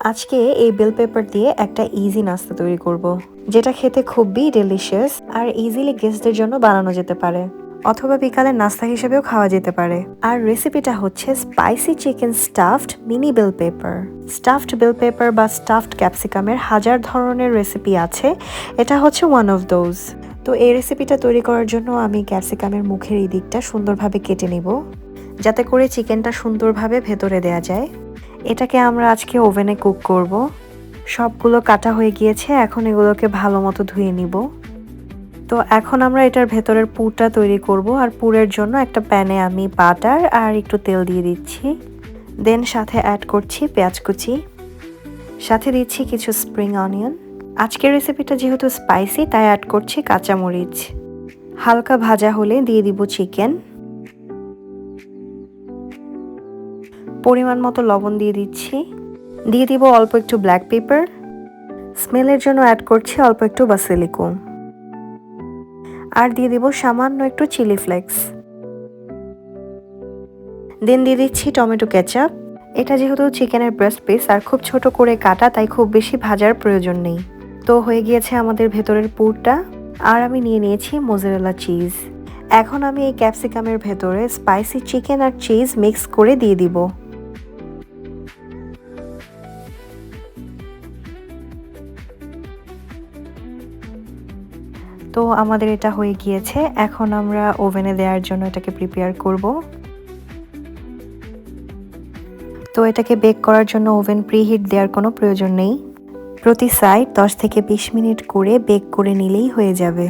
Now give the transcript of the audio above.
আজকে এই bell paper দিয়ে একটা ইজি নাস্তা তৈরি করব, যেটা খেতে খুবই ডেলিশিয়াস আর ইজিলি গেস্টদের জন্য বানানো যেতে পারে, অথবা বিকালের নাস্তা হিসেবেও খাওয়া যেতে পারে। আর রেসিপিটা হচ্ছে spicy chicken stuffed mini bell pepper. Stuffed bell pepper বা স্টাফড ক্যাপসিকামের হাজার ধরনের রেসিপি আছে, এটা হচ্ছে ওয়ান অফ দোজ। তো এই রেসিপিটা তৈরি করার জন্য আমি ক্যাপসিকামের মুখের এই দিকটা সুন্দরভাবে কেটে নিব, যাতে করে চিকেনটা সুন্দরভাবে ভেতরে দেয়া যায়। এটাকে আমরা আজকে ওভেনে কুক করব। সবগুলো কাটা হয়ে গিয়েছে, এখন এগুলোকে ভালো মতো ধুয়ে নিব। তো এখন আমরা এটার ভেতরের পুরটা তৈরি করব, আর পুরের জন্য একটা প্যানে আমি বাটার আর একটু তেল দিয়ে দিচ্ছি। দেন সাথে অ্যাড করছি পেঁয়াজ কুচি, সাথে দিচ্ছি কিছু স্প্রিং অনিয়ন। আজকের রেসিপিটা যেহেতু স্পাইসি, তাই অ্যাড করছি কাঁচামরিচ। হালকা ভাজা হলে দিয়ে দিব চিকেন। পরিমাণ মতো লবণ দিয়ে দিচ্ছি। দিয়ে দিব অল্প একটু ব্ল্যাক পেপার। স্মেলের জন্য অ্যাড করছি অল্প একটু বাসিলিকুম। আর দিয়ে দিব সামান্য একটু চিলি ফ্লেক্স। দেন দিয়ে দিচ্ছি টমেটো কেচাপ। এটা যেহেতু চিকেনের ব্রেস্ট পিস আর খুব ছোট করে কাটা, তাই খুব বেশি ভাজার প্রয়োজন নেই। তো হয়ে গিয়েছে আমাদের ভেতরের পুরটা। আর আমি নিয়ে নিয়েছি মোজারেলা চিজ। এখন আমি এই ক্যাপসিকামের ভেতরে স্পাইসি চিকেন আর চিজ মিক্স করে দিয়ে দিব। তো আমাদের এটা হয়ে গিয়েছে, এখন আমরা ওভেনে দেওয়ার জন্য এটাকে প্রিপেয়ার করব। তো এটাকে বেক করার জন্য ওভেন প্রিহিট দেওয়ার কোনো প্রয়োজন নেই। প্রতি সাইড 10 থেকে 20 মিনিট করে বেক করে নিলেই হয়ে যাবে।